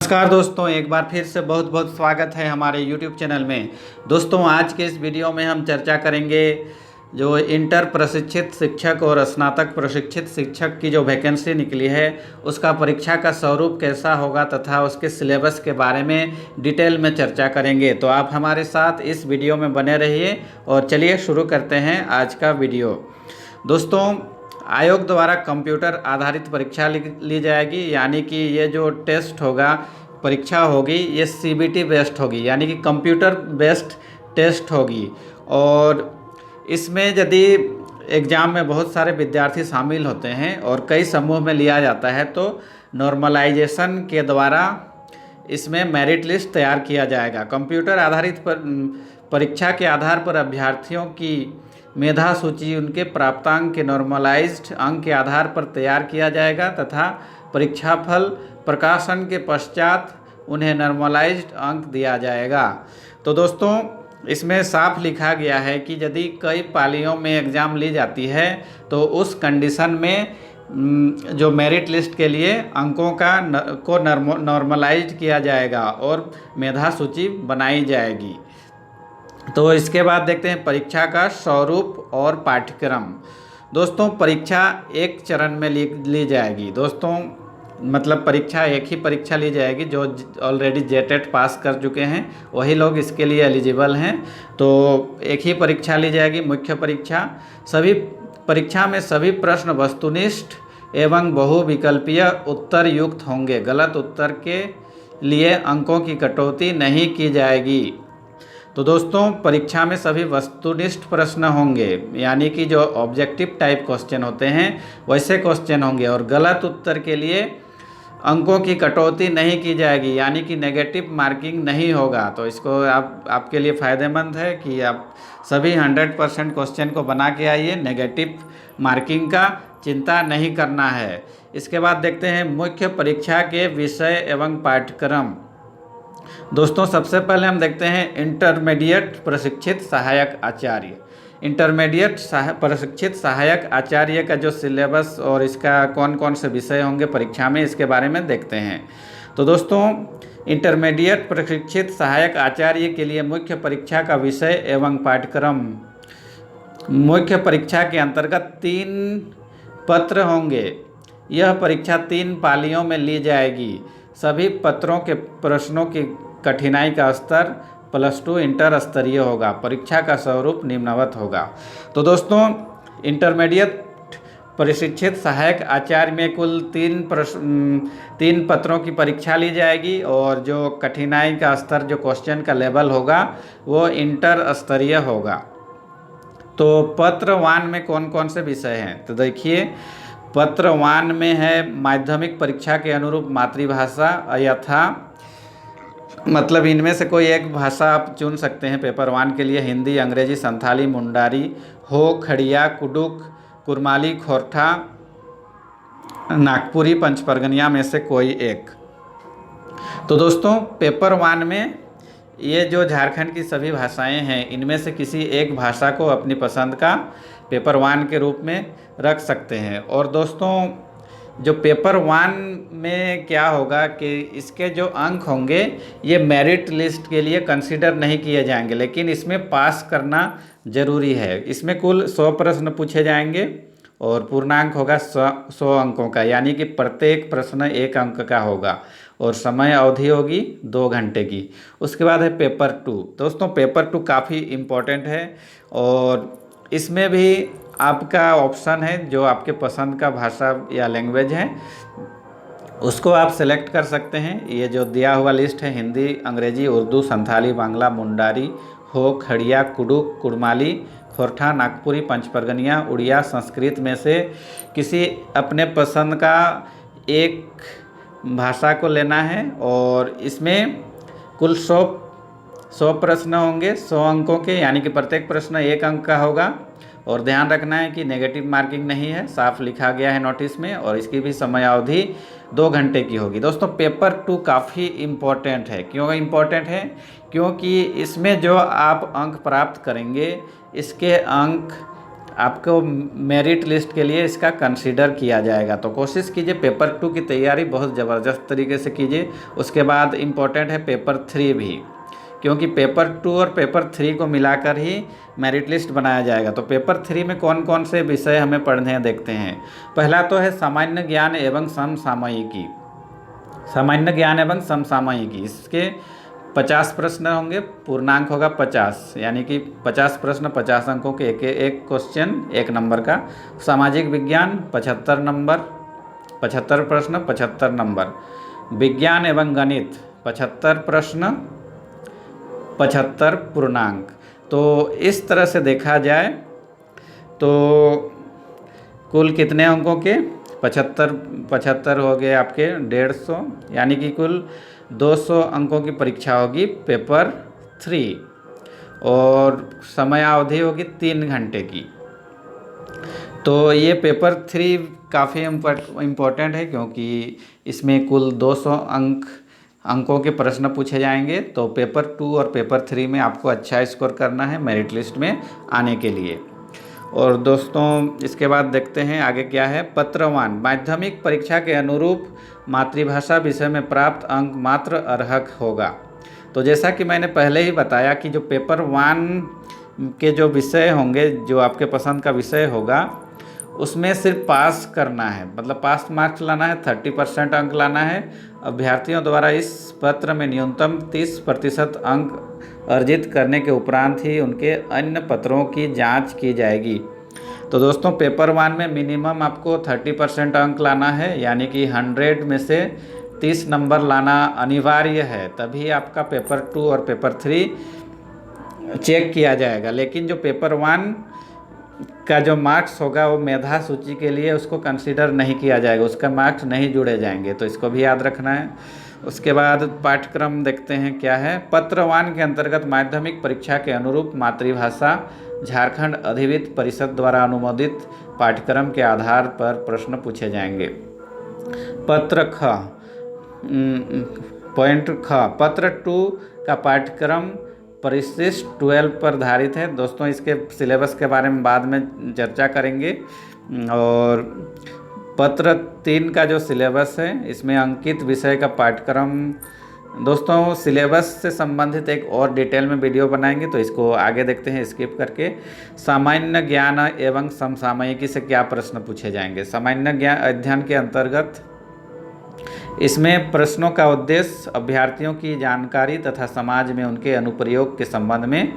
नमस्कार दोस्तों, एक बार फिर से बहुत बहुत स्वागत है हमारे YouTube चैनल में। दोस्तों, आज के इस वीडियो में हम चर्चा करेंगे जो इंटर प्रशिक्षित शिक्षक और स्नातक प्रशिक्षित शिक्षक की जो वैकेंसी निकली है उसका परीक्षा का स्वरूप कैसा होगा तथा उसके सिलेबस के बारे में डिटेल में चर्चा करेंगे। तो आप हमारे साथ इस वीडियो में बने रहिए और चलिए शुरू करते हैं आज का वीडियो। दोस्तों, आयोग द्वारा कंप्यूटर आधारित परीक्षा ली जाएगी, यानी कि ये जो टेस्ट होगा, परीक्षा होगी, ये CBT बेस्ड होगी, यानी कि कंप्यूटर बेस्ड टेस्ट होगी। और इसमें यदि एग्ज़ाम में बहुत सारे विद्यार्थी शामिल होते हैं और कई समूह में लिया जाता है तो नॉर्मलाइजेशन के द्वारा इसमें मेरिट लिस्ट तैयार किया जाएगा। कंप्यूटर आधारित परीक्षा के आधार पर अभ्यर्थियों की मेधा सूची उनके प्राप्तांक के नॉर्मलाइज्ड अंक के आधार पर तैयार किया जाएगा तथा परीक्षाफल प्रकाशन के पश्चात उन्हें नॉर्मलाइज्ड अंक दिया जाएगा। तो दोस्तों, इसमें साफ लिखा गया है कि यदि कई पालियों में एग्ज़ाम ली जाती है तो उस कंडीशन में जो मेरिट लिस्ट के लिए अंकों को नॉर्मलाइज्ड किया जाएगा और मेधा सूची बनाई जाएगी। तो इसके बाद देखते हैं परीक्षा का स्वरूप और पाठ्यक्रम। दोस्तों, परीक्षा एक चरण में ली जाएगी। दोस्तों, मतलब परीक्षा एक ही परीक्षा ली जाएगी। जो ऑलरेडी जेटेट पास कर चुके हैं वही लोग इसके लिए एलिजिबल हैं। तो एक ही परीक्षा ली जाएगी, मुख्य परीक्षा। सभी परीक्षा में सभी प्रश्न वस्तुनिष्ठ एवं बहुविकल्पीय उत्तर युक्त होंगे। गलत उत्तर के लिए अंकों की कटौती नहीं की जाएगी। तो दोस्तों, परीक्षा में सभी वस्तुनिष्ठ प्रश्न होंगे, यानी कि जो ऑब्जेक्टिव टाइप क्वेश्चन होते हैं वैसे क्वेश्चन होंगे, और गलत उत्तर के लिए अंकों की कटौती नहीं की जाएगी, यानी कि नेगेटिव मार्किंग नहीं होगा। तो इसको आपके लिए फ़ायदेमंद है कि आप सभी 100% क्वेश्चन को बना के आइए। नेगेटिव मार्किंग का चिंता नहीं करना है। इसके बाद देखते हैं मुख्य परीक्षा के विषय एवं पाठ्यक्रम। दोस्तों, सबसे पहले हम देखते हैं इंटरमीडिएट प्रशिक्षित सहायक आचार्य। इंटरमीडिएट प्रशिक्षित सहायक आचार्य का जो सिलेबस और इसका कौन कौन से विषय होंगे परीक्षा में, इसके बारे में देखते हैं। तो दोस्तों, इंटरमीडिएट प्रशिक्षित सहायक आचार्य के लिए मुख्य परीक्षा का विषय एवं पाठ्यक्रम। मुख्य परीक्षा के अंतर्गत 3 पत्र होंगे। यह परीक्षा 3 पालियों में ली जाएगी। सभी पत्रों के प्रश्नों की कठिनाई का स्तर +2 इंटर स्तरीय होगा। परीक्षा का स्वरूप निम्नवत होगा। तो दोस्तों, इंटरमीडिएट प्रशिक्षित सहायक आचार्य में कुल 3 पत्रों की परीक्षा ली जाएगी, और जो कठिनाई का स्तर, जो क्वेश्चन का लेवल होगा, वो इंटर स्तरीय होगा। तो पत्र 1 में कौन कौन से विषय हैं, तो देखिए, पत्र 1 में है माध्यमिक परीक्षा के अनुरूप मातृभाषा यथा, मतलब इनमें से कोई एक भाषा आप चुन सकते हैं पेपर 1 के लिए। हिंदी, अंग्रेजी, संथाली, मुंडारी, हो, खड़िया, कुडुक, कुरमाली, खोरठा, नागपुरी, पंचपरगनिया में से कोई एक। तो दोस्तों, पेपर 1 में ये जो झारखंड की सभी भाषाएं हैं, इनमें से किसी एक भाषा को अपनी पसंद का पेपर 1 के रूप में रख सकते हैं। और दोस्तों, जो पेपर 1 में क्या होगा कि इसके जो अंक होंगे ये मेरिट लिस्ट के लिए कंसीडर नहीं किए जाएंगे, लेकिन इसमें पास करना ज़रूरी है। इसमें कुल 100 प्रश्न पूछे जाएंगे और पूर्णांक होगा 100 अंकों का, यानी कि प्रत्येक प्रश्न 1 अंक का होगा, और समय अवधि होगी 2 घंटे की। उसके बाद है पेपर 2। दोस्तों, पेपर 2 काफ़ी इम्पोर्टेंट है, और इसमें भी आपका ऑप्शन है जो आपके पसंद का भाषा या लैंग्वेज है उसको आप सेलेक्ट कर सकते हैं। ये जो दिया हुआ लिस्ट है, हिंदी, अंग्रेजी, उर्दू, संथाली, बांग्ला, मुंडारी, हो, खड़िया, कुडुक, कुड़माली, खोरठा, नागपुरी, पंचपरगनिया, उड़िया, संस्कृत में से किसी अपने पसंद का एक भाषा को लेना है, और इसमें कुल 100 प्रश्न होंगे 100 अंकों के, यानी कि प्रत्येक प्रश्न 1 अंक का होगा। और ध्यान रखना है कि नेगेटिव मार्किंग नहीं है, साफ लिखा गया है नोटिस में, और इसकी भी समय अवधि 2 घंटे की होगी। दोस्तों, पेपर 2 काफ़ी इम्पोर्टेंट है। क्यों इम्पोर्टेंट है? क्योंकि इसमें जो आप अंक प्राप्त करेंगे, इसके अंक आपको मेरिट लिस्ट के लिए इसका कंसीडर किया जाएगा। तो कोशिश कीजिए पेपर 2 की तैयारी बहुत ज़बरदस्त तरीके से कीजिए। उसके बाद इम्पोर्टेंट है पेपर 3 भी, क्योंकि पेपर 2 और पेपर 3 को मिलाकर ही मेरिट लिस्ट बनाया जाएगा। तो पेपर 3 में कौन कौन से विषय हमें पढ़ने हैं देखते हैं। पहला तो है सामान्य ज्ञान एवं समसामयिकी। सामान्य ज्ञान एवं समसामयिकी, इसके 50 प्रश्न होंगे, पूर्णांक होगा 50, यानी कि 50 प्रश्न 50 अंकों के, एक क्वेश्चन 1 नंबर का। सामाजिक विज्ञान 75 नंबर, 75 प्रश्न 75 नंबर। विज्ञान एवं गणित 75 प्रश्न 75 पूर्णांक। तो इस तरह से देखा जाए तो कुल कितने अंकों के 75 हो गए आपके 150, यानी कि कुल 200 अंकों की परीक्षा होगी पेपर 3, और समयावधि होगी 3 घंटे की। तो ये पेपर 3 काफ़ी इम्पोर्टेंट है, क्योंकि इसमें कुल 200 अंकों के प्रश्न पूछे जाएंगे। तो पेपर 2 और पेपर 3 में आपको अच्छा स्कोर करना है मेरिट लिस्ट में आने के लिए। और दोस्तों इसके बाद देखते हैं आगे क्या है। पत्रवान, माध्यमिक परीक्षा के अनुरूप मातृभाषा विषय में प्राप्त अंक मात्र अर्हक होगा। तो जैसा कि मैंने पहले ही बताया कि जो पेपर 1 के जो विषय होंगे, जो आपके पसंद का विषय होगा, उसमें सिर्फ पास करना है, मतलब पास मार्क्स लाना है, 30% अंक लाना है। अभ्यर्थियों द्वारा इस पत्र में न्यूनतम 30% अंक अर्जित करने के उपरांत ही उनके अन्य पत्रों की जांच की जाएगी। तो दोस्तों पेपर 1 में मिनिमम आपको 30% अंक लाना है, यानी कि 100 में से 30 नंबर लाना अनिवार्य है, तभी आपका पेपर 2 और पेपर 3 चेक किया जाएगा। लेकिन जो पेपर 1 का जो मार्क्स होगा वो मेधा सूची के लिए उसको कंसीडर नहीं किया जाएगा, उसका मार्क्स नहीं जुड़े जाएंगे, तो इसको भी याद रखना है। उसके बाद पाठ्यक्रम देखते हैं क्या है। पत्र 1 के अंतर्गत माध्यमिक परीक्षा के अनुरूप मातृभाषा झारखंड अधिविद्य परिषद द्वारा अनुमोदित पाठ्यक्रम के आधार पर प्रश्न पूछे जाएंगे। पत्र ख पॉइंट ख, पत्र 2 का पाठ्यक्रम परिशिष्ट 12 पर आधारित है। दोस्तों इसके सिलेबस के बारे में बाद में चर्चा करेंगे। और पत्र 3 का जो सिलेबस है, इसमें अंकित विषय का पाठ्यक्रम, दोस्तों सिलेबस से संबंधित एक और डिटेल में वीडियो बनाएंगे, तो इसको आगे देखते हैं स्किप करके। सामान्य ज्ञान एवं समसामयिकी से क्या प्रश्न पूछे जाएंगे। सामान्य ज्ञान अध्ययन के अंतर्गत इसमें प्रश्नों का उद्देश्य अभ्यर्थियों की जानकारी तथा समाज में उनके अनुप्रयोग के संबंध में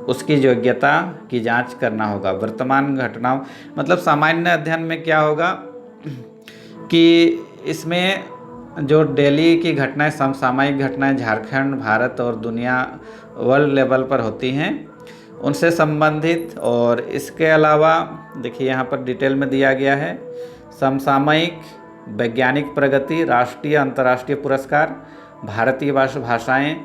उसकी योग्यता की जांच करना होगा। वर्तमान घटनाओं, मतलब सामान्य अध्ययन में क्या होगा कि इसमें जो डेली की घटनाएं, समसामयिक घटनाएं झारखंड, भारत और दुनिया, वर्ल्ड लेवल पर होती हैं, उनसे संबंधित। और इसके अलावा देखिए यहाँ पर डिटेल में दिया गया है। समसामयिक, वैज्ञानिक प्रगति, राष्ट्रीय अंतर्राष्ट्रीय पुरस्कार, भारतीय भाषाएं,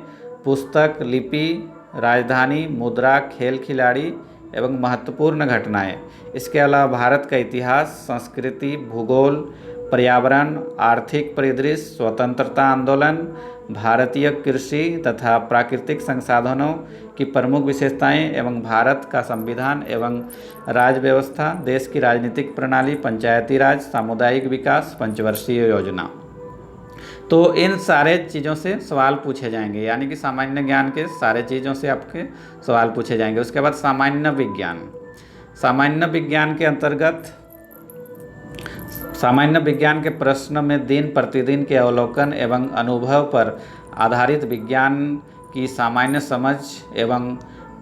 पुस्तक, लिपि, राजधानी, मुद्रा, खेल खिलाड़ी एवं महत्वपूर्ण घटनाएं। इसके अलावा भारत का इतिहास, संस्कृति, भूगोल, पर्यावरण, आर्थिक परिदृश्य, स्वतंत्रता आंदोलन, भारतीय कृषि तथा प्राकृतिक संसाधनों की प्रमुख विशेषताएं एवं भारत का संविधान एवं राज्य व्यवस्था, देश की राजनीतिक प्रणाली, पंचायती राज, सामुदायिक विकास, पंचवर्षीय योजना। तो इन सारे चीज़ों से सवाल पूछे जाएंगे, यानी कि सामान्य ज्ञान के सारे चीज़ों से आपके सवाल पूछे जाएंगे। उसके बाद सामान्य विज्ञान। सामान्य विज्ञान के अंतर्गत सामान्य विज्ञान के प्रश्न में दिन प्रतिदिन के अवलोकन एवं अनुभव पर आधारित विज्ञान की सामान्य समझ एवं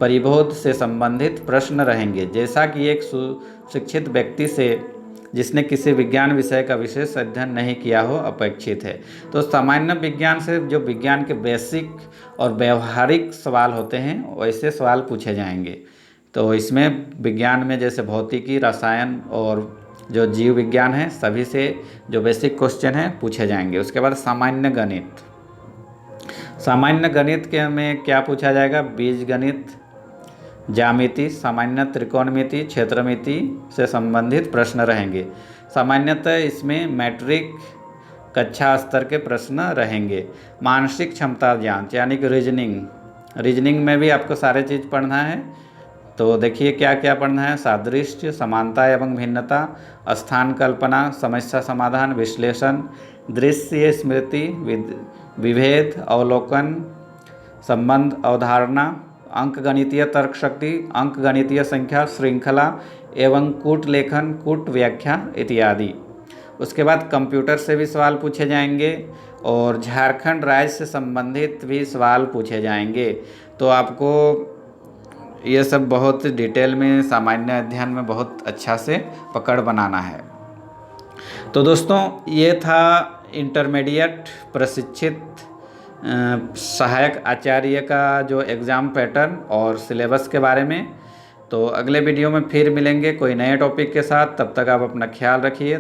परिबोध से संबंधित प्रश्न रहेंगे, जैसा कि एक सुशिक्षित व्यक्ति से जिसने किसी विज्ञान विषय का विशेष अध्ययन नहीं किया हो अपेक्षित है। तो सामान्य विज्ञान से जो विज्ञान के बेसिक और व्यवहारिक सवाल होते हैं वैसे सवाल पूछे जाएंगे। तो इसमें विज्ञान में जैसे भौतिकी, रसायन और जो जीव विज्ञान है, सभी से जो बेसिक क्वेश्चन हैं पूछे जाएंगे। उसके बाद सामान्य गणित। सामान्य गणित के में क्या पूछा जाएगा। बीज गणित, ज्यामिति, सामान्य त्रिकोणमिति, क्षेत्रमिति से संबंधित प्रश्न रहेंगे। सामान्यतः इसमें मैट्रिक कक्षा स्तर के प्रश्न रहेंगे। मानसिक क्षमता जांच, यानी कि रीजनिंग में भी आपको सारे चीज़ पढ़ना है। तो देखिए क्या क्या पढ़ना है। सादृश्य, समानता एवं भिन्नता, स्थान कल्पना, समस्या समाधान, विश्लेषण, दृश्य स्मृति, विभेद, अवलोकन, संबंध, अवधारणा, अंकगणितीय तर्क शक्ति, अंकगणितीय संख्या, श्रृंखला एवं कूट लेखन, कूट व्याख्या इत्यादि। उसके बाद कंप्यूटर से भी सवाल पूछे जाएंगे और झारखंड राज्य से संबंधित भी सवाल पूछे जाएंगे। तो आपको ये सब बहुत डिटेल में सामान्य अध्ययन में बहुत अच्छा से पकड़ बनाना है। तो दोस्तों ये था इंटरमीडिएट प्रशिक्षित सहायक आचार्य का जो एग्ज़ाम पैटर्न और सिलेबस के बारे में। तो अगले वीडियो में फिर मिलेंगे कोई नए टॉपिक के साथ। तब तक आप अपना ख्याल रखिए।